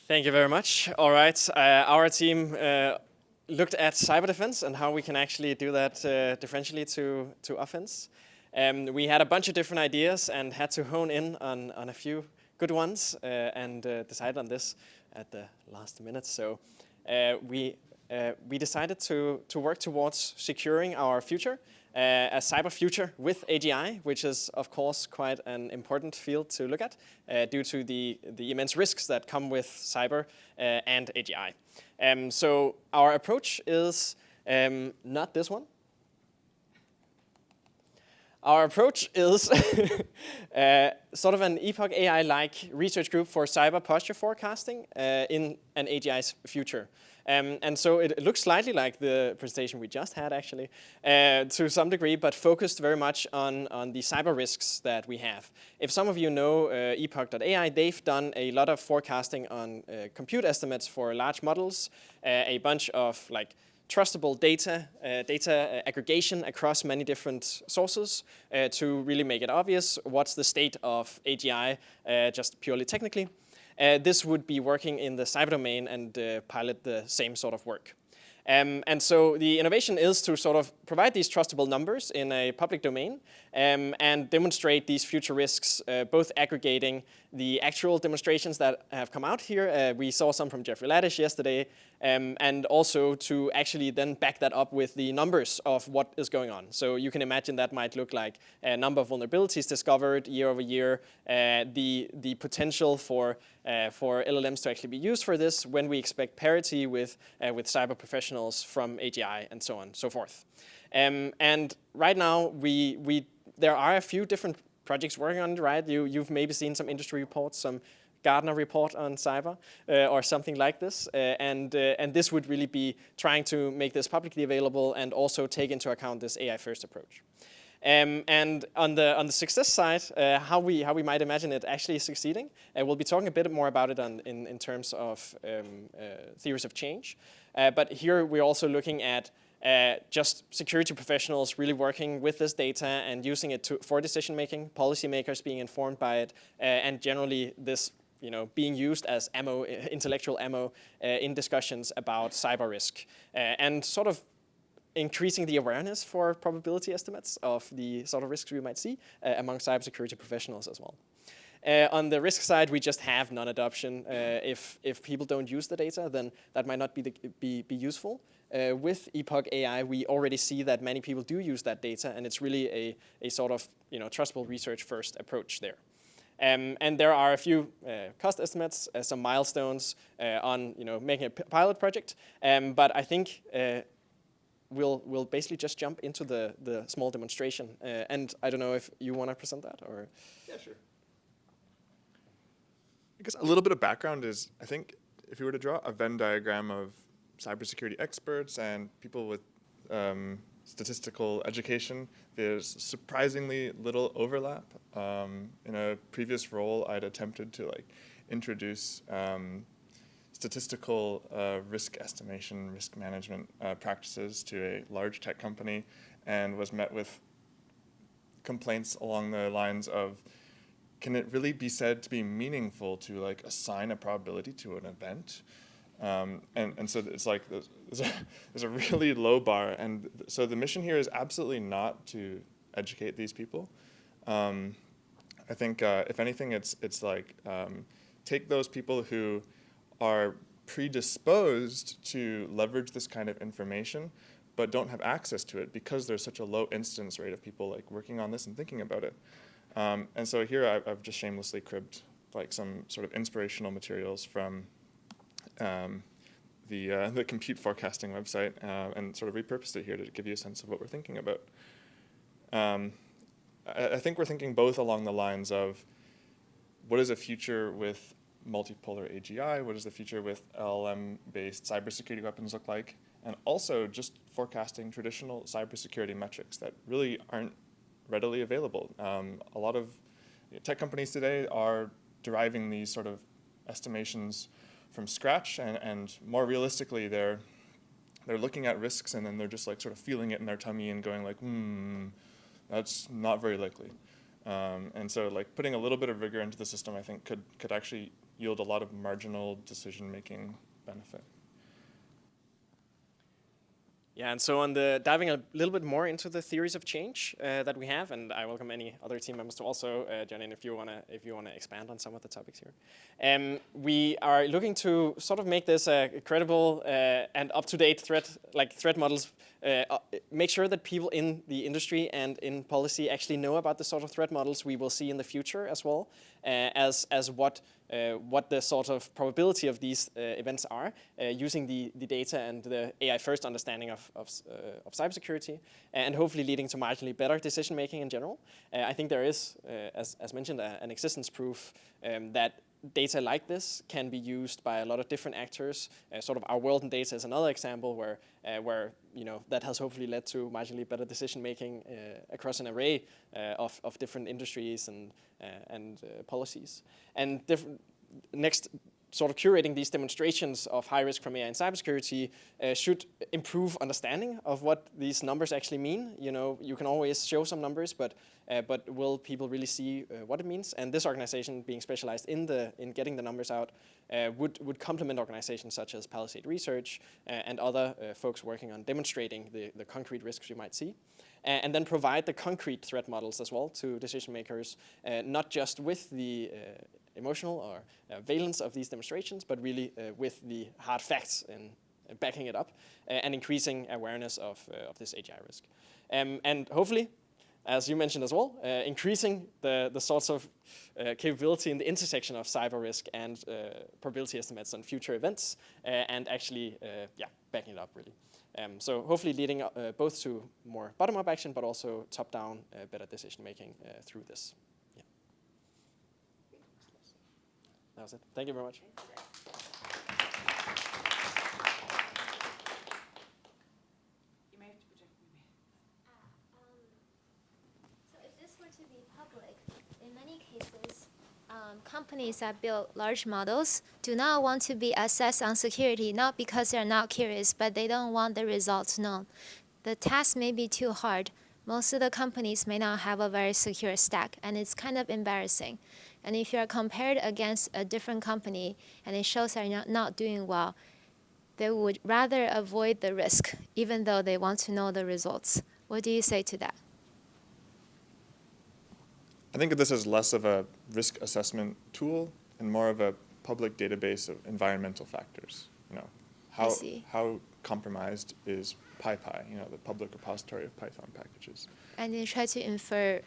Thank you very much. All right, our team looked at cyber defense and how we can actually do that differentially to offense. We had a bunch of different ideas and had to hone in on a few good ones and decided on this at the last minute. So we decided to work towards securing our future, a cyber future with AGI, which is of course quite an important field to look at due to the immense risks that come with cyber and AGI. So our approach is not this one. Our approach is sort of an Epoch AI-like research group for cyber posture forecasting in an AGI's future. And so it looks slightly like the presentation we just had, actually, to some degree, but focused very much on the cyber risks that we have. If some of you know Epoch.ai, they've done a lot of forecasting on compute estimates for large models, a bunch of trustable data aggregation across many different sources to really make it obvious what's the state of AGI just purely technically. This would be working in the cyber domain and pilot the same sort of work. And so the innovation is to sort of provide these trustable numbers in a public domain and demonstrate these future risks, both aggregating the actual demonstrations that have come out here. We saw some from Jeffrey Laddish yesterday, and also to actually then back that up with the numbers of what is going on. So you can imagine that might look like a number of vulnerabilities discovered year over year, the potential for LLMs to actually be used for this, when we expect parity with cyber professionals from AGI, and so on and so forth. And right now, there are a few different projects working on it, right? You've maybe seen some industry reports, some Gartner report on cyber or something like this. And this would really be trying to make this publicly available and also take into account this AI-first approach. And on the success side, how we might imagine it actually succeeding, we'll be talking a bit more about it in terms of theories of change. But here we're also looking at just security professionals really working with this data and using it for decision making, policymakers being informed by it, and generally this being used as ammo, intellectual ammo, in discussions about cyber risk, and sort of increasing the awareness for probability estimates of the sort of risks we might see among cybersecurity professionals as well. On the risk side, we just have non-adoption. If people don't use the data, then that might not be useful. With Epoch AI, we already see that many people do use that data, and it's really a sort of trustable research first approach there. And there are a few cost estimates, some milestones on making a pilot project. But I think we'll basically just jump into the small demonstration. And I don't know if you want to present that or. Yeah, sure. I guess a little bit of background is, I think if you were to draw a Venn diagram of cybersecurity experts and people with statistical education, there's surprisingly little overlap. In a previous role, I'd attempted to introduce statistical risk estimation, risk management practices to a large tech company, and was met with complaints along the lines of, can it really be said to be meaningful to assign a probability to an event? And so it's there's a really low bar, and so the mission here is absolutely not to educate these people. I think if anything, it's take those people who are predisposed to leverage this kind of information, but don't have access to it because there's such a low instance rate of people working on this and thinking about it. And so here I've just shamelessly cribbed some sort of inspirational materials from the compute forecasting website and sort of repurposed it here to give you a sense of what we're thinking about. I think we're thinking both along the lines of what is a future with multipolar AGI, what does the future with LLM-based cybersecurity weapons look like, and also just forecasting traditional cybersecurity metrics that really aren't readily available. A lot of tech companies today are deriving these sort of estimations from scratch, and more realistically, they're looking at risks and then they're just sort of feeling it in their tummy and going that's not very likely. And so putting a little bit of rigor into the system, I think, could actually yield a lot of marginal decision-making benefit. Yeah, and so diving a little bit more into the theories of change that we have, and I welcome any other team members to also join in if you wanna expand on some of the topics here. We are looking to sort of make this credible and up-to-date threat models. Make sure that people in the industry and in policy actually know about the sort of threat models we will see in the future as well, as what the sort of probability of these events are, using the data and the AI-first understanding of cybersecurity, and hopefully leading to marginally better decision-making in general. I think there is, as mentioned, an existence proof that data like this can be used by a lot of different actors. Sort of our world in data is another example where that has hopefully led to marginally better decision making across an array of different industries and policies. And next, sort of curating these demonstrations of high risk from AI and cybersecurity should improve understanding of what these numbers actually mean. You can always show some numbers, but will people really see what it means? And this organization, being specialized in getting the numbers out, would complement organizations such as Palisade Research and other folks working on demonstrating the concrete risks you might see. And then provide the concrete threat models as well to decision makers, not just with the emotional or valence of these demonstrations, but really with the hard facts and backing it up and increasing awareness of this AGI risk. And hopefully, as you mentioned as well, increasing the sorts of capability in the intersection of cyber risk and probability estimates on future events, and actually, backing it up really. So hopefully leading both to more bottom-up action, but also top-down better decision-making through this. Yeah. That was it. Thank you very much. To be public, in many cases, companies that build large models do not want to be assessed on security, not because they're not curious, but they don't want the results known. The task may be too hard. Most of the companies may not have a very secure stack, and it's kind of embarrassing. And if you're compared against a different company and it shows they're not doing well, they would rather avoid the risk, even though they want to know the results. What do you say to that? I think of this as less of a risk assessment tool and more of a public database of environmental factors. How compromised is PyPy, the public repository of Python packages. And you try to infer,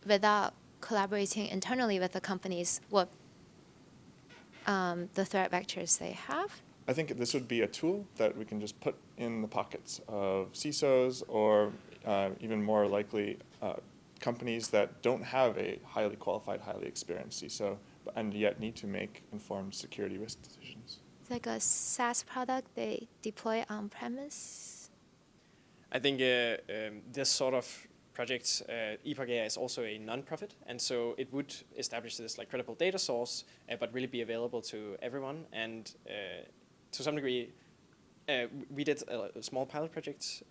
without collaborating internally with the companies, what the threat vectors they have? I think this would be a tool that we can just put in the pockets of CISOs or even more likely companies that don't have a highly qualified, highly experienced CISO, and yet need to make informed security risk decisions. It's like a SaaS product they deploy on-premise? I think this sort of project, Epoch AI, is also a non-profit, and so it would establish this credible data source, but really be available to everyone. And to some degree, we did a small pilot project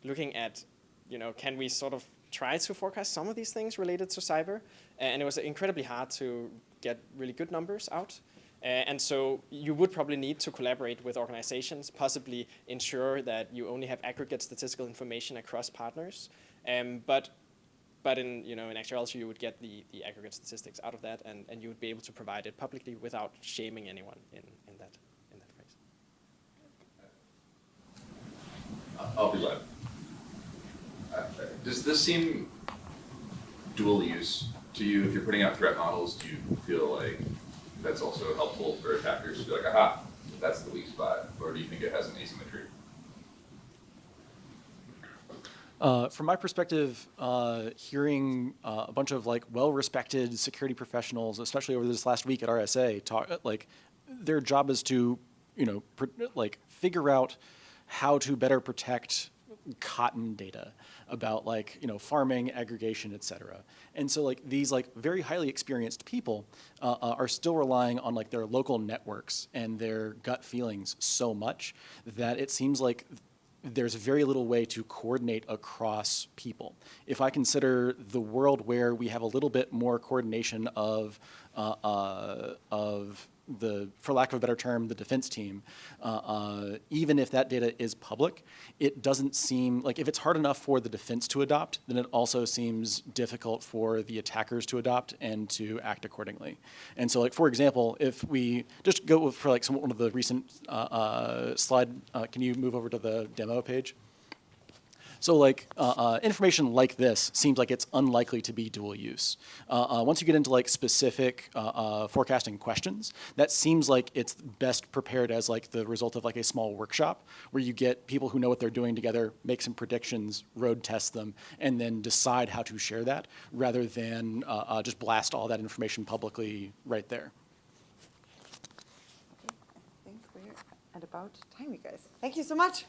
looking at, can we sort of try to forecast some of these things related to cyber, and it was incredibly hard to get really good numbers out. And so you would probably need to collaborate with organizations, possibly ensure that you only have aggregate statistical information across partners. But in actuality, you would get the aggregate statistics out of that, and you would be able to provide it publicly without shaming anyone in that phrase. I'll be glad. Does this seem dual use to you? If you're putting out threat models, do you feel like that's also helpful for attackers to be like, aha, that's the weak spot? Or do you think it has an asymmetry? From my perspective, hearing a bunch of well-respected security professionals, especially over this last week at RSA, talk their job is to figure out how to better protect cotton data about farming, aggregation, et cetera. And so these very highly experienced people are still relying on their local networks and their gut feelings so much that it seems like there's very little way to coordinate across people. If I consider the world where we have a little bit more coordination of for lack of a better term, the defense team, even if that data is public, it doesn't seem, like if it's hard enough for the defense to adopt, then it also seems difficult for the attackers to adopt and to act accordingly. And so like, for example, if we just go for like one of the recent slide, can you move over to the demo page? So like information like this seems like it's unlikely to be dual use. Once you get into like specific forecasting questions, that seems like it's best prepared as like the result of like a small workshop where you get people who know what they're doing together, make some predictions, road test them, and then decide how to share that rather than just blast all that information publicly right there. Okay, I think we're at about time, you guys. Thank you so much.